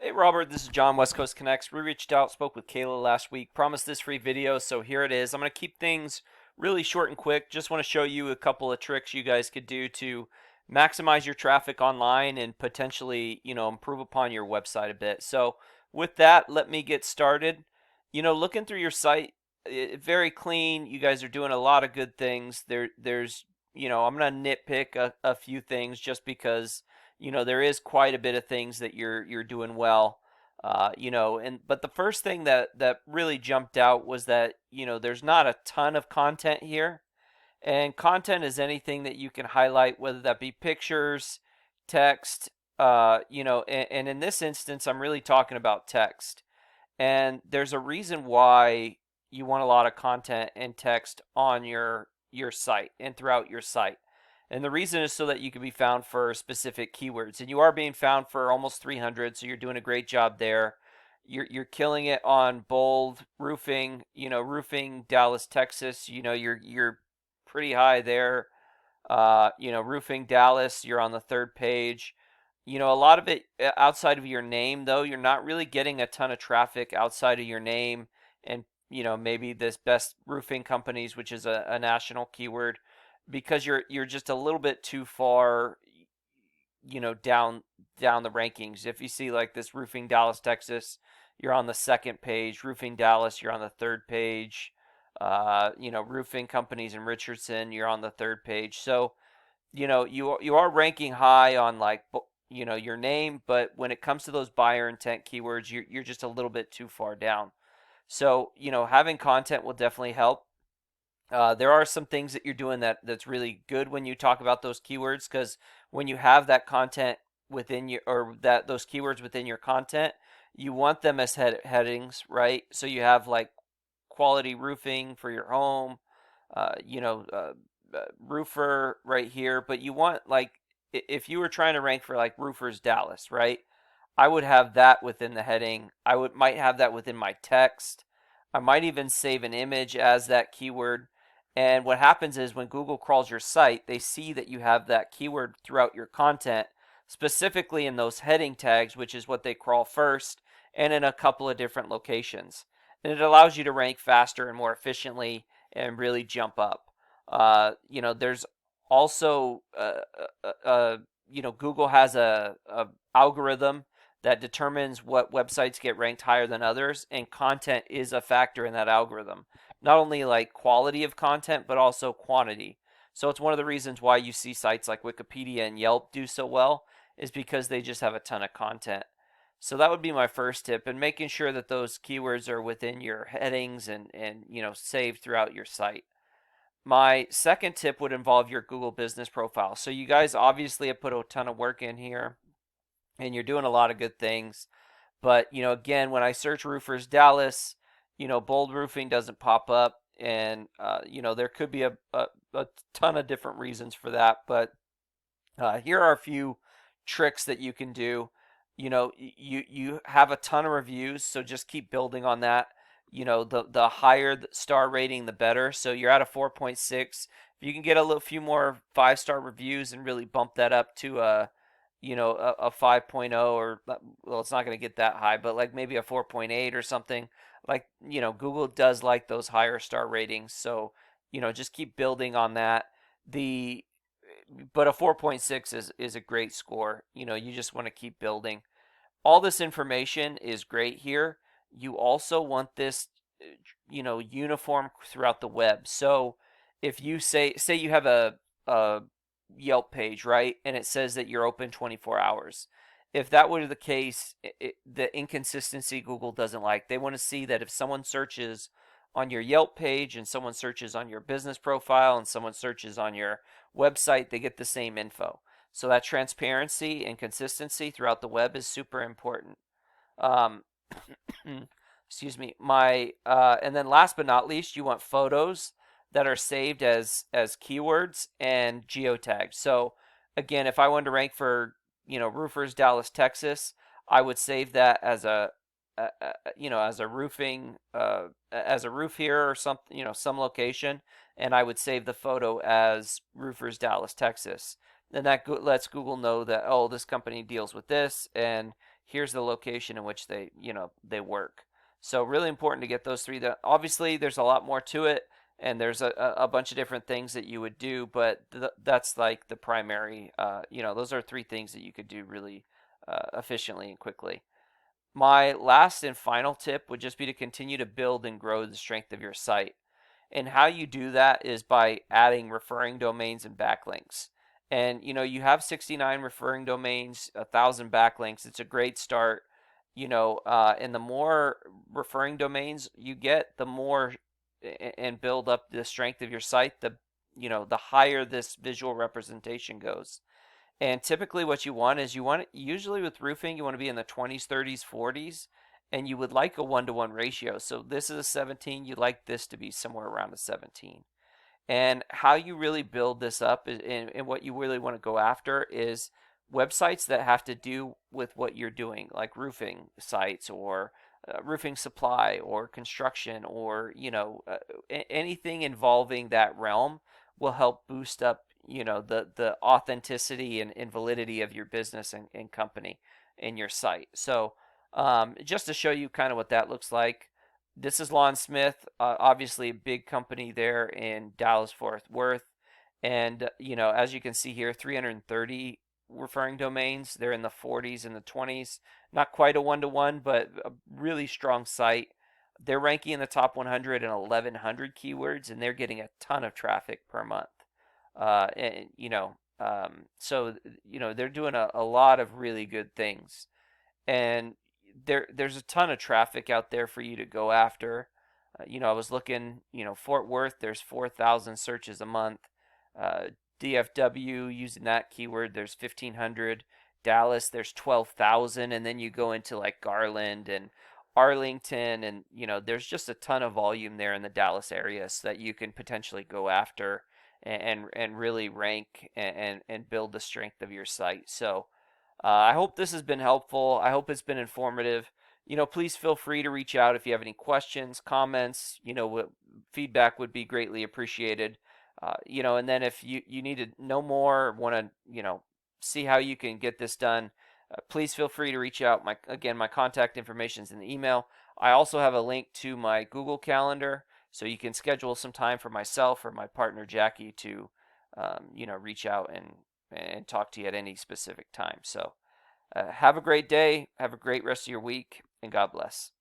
Hey Robert, this is John, West Coast Connects. We reached out, spoke with Kayla last week, promised this free video, so here it is. I'm going to keep things really short and quick. Just want to show you a couple of tricks you guys could do to maximize your traffic online and potentially, improve upon your website a bit. So with that, let me get started. Looking through your site, very clean. You guys are doing a lot of good things. I'm going to nitpick a few things just because there is quite a bit of things that you're doing well. But the first thing that really jumped out was that there's not a ton of content here, and content is anything that you can highlight, whether that be pictures, text, and in this instance, I'm really talking about text. And there's a reason why you want a lot of content and text on your site and throughout your site. And the reason is so that you can be found for specific keywords. And you are being found for almost 300, so you're doing a great job there. You're killing it on bold roofing, roofing Dallas, Texas. You're pretty high there. Roofing Dallas, you're on the third page. A lot of it outside of your name, though, you're not really getting a ton of traffic outside of your name and, maybe this best roofing companies, which is a national keyword, because you're just a little bit too far, down the rankings. If you see like this roofing Dallas, Texas, you're on the second page. Roofing Dallas, you're on the third page. Roofing companies in Richardson, you're on the third page. So, you are ranking high on like your name, but when it comes to those buyer intent keywords, you're just a little bit too far down. So, having content will definitely help. There are some things that you're doing that's really good when you talk about those keywords, because when you have that content within your, or that those keywords within your content, you want them as headings, right? So you have like quality roofing for your home, uh, you know, uh, roofer right here, but you want like, if you were trying to rank for like roofers Dallas, right? I would have that within the heading. Might have that within my text. I might even save an image as that keyword. And what happens is when Google crawls your site, they see that you have that keyword throughout your content, specifically in those heading tags, which is what they crawl first, and in a couple of different locations. And it allows you to rank faster and more efficiently and really jump up. There's also, Google has a algorithm that determines what websites get ranked higher than others, and content is a factor in that algorithm. Not only like quality of content, but also quantity. So it's one of the reasons why you see sites like Wikipedia and Yelp do so well, is because they just have a ton of content. So that would be my first tip, and making sure that those keywords are within your headings and saved throughout your site. My second tip would involve your Google business profile. So you guys obviously have put a ton of work in here and you're doing a lot of good things. But, again, when I search roofers Dallas, bold roofing doesn't pop up. And, there could be a ton of different reasons for that. But here are a few tricks that you can do. You have a ton of reviews, so just keep building on that. The higher the star rating, the better. So you're at a 4.6. If you can get a little few more 5-star reviews and really bump that up to a 5.0, or well, it's not going to get that high, but like maybe a 4.8 or something. Like, Google does like those higher star ratings. So, just keep building on that. The but a 4.6 is a great score. You just want to keep building. All this information is great here. You also want this, uniform throughout the web. So if you say you have a Yelp page, right, and it says that you're open 24 hours. If that were the case, the inconsistency Google doesn't like. They want to see that if someone searches on your Yelp page and someone searches on your business profile and someone searches on your website, they get the same info. So that transparency and consistency throughout the web is super important. Um, excuse me. And then last but not least, you want photos that are saved as keywords and geotagged. So again, if I wanted to rank for roofers Dallas, Texas, I would save that as as a roofing, as a roof here or something, some location, and I would save the photo as roofers Dallas, Texas. And that lets Google know that, oh, this company deals with this, and here's the location in which they work. So really important to get those three. Obviously, there's a lot more to it, and there's a bunch of different things that you would do, but that's like the primary. Those are three things that you could do really efficiently and quickly. My last and final tip would just be to continue to build and grow the strength of your site. And how you do that is by adding referring domains and backlinks. And you have 69 referring domains, 1,000 backlinks. It's a great start. And the more referring domains you get, the more and build up the strength of your site, the higher this visual representation goes. And typically what you want is usually with roofing, you want to be in the 20s, 30s, 40s, and you would like a 1-to-1 ratio. So this is a 17, you'd like this to be somewhere around a 17. And how you really build this up and what you really want to go after is websites that have to do with what you're doing, like roofing sites or roofing supply or construction or anything involving that realm will help boost up the authenticity and validity of your business and company and your site. So just to show you kind of what that looks like, this is Lon Smith, obviously a big company there in Dallas Fort Worth. And, as you can see here, 330 referring domains. They're in the 40s and the 20s. Not quite a 1-to-1, but a really strong site. They're ranking in the top 100 and 1,100 keywords, and they're getting a ton of traffic per month. And, so, they're doing a lot of really good things. And there's a ton of traffic out there for you to go after. I was looking, Fort Worth, there's 4,000 searches a month. DFW, using that keyword, there's 1,500. Dallas, there's 12,000. And then you go into like Garland and Arlington, and there's just a ton of volume there in the Dallas area so that you can potentially go after and really rank and build the strength of your site. So I hope this has been helpful. I hope it's been informative. Please feel free to reach out if you have any questions, comments. Feedback would be greatly appreciated. And then if you need to know more, want to, see how you can get this done, please feel free to reach out. My contact information is in the email. I also have a link to my Google Calendar, so you can schedule some time for myself or my partner Jackie to, reach out and talk to you at any specific time. So have a great day, have a great rest of your week, and God bless.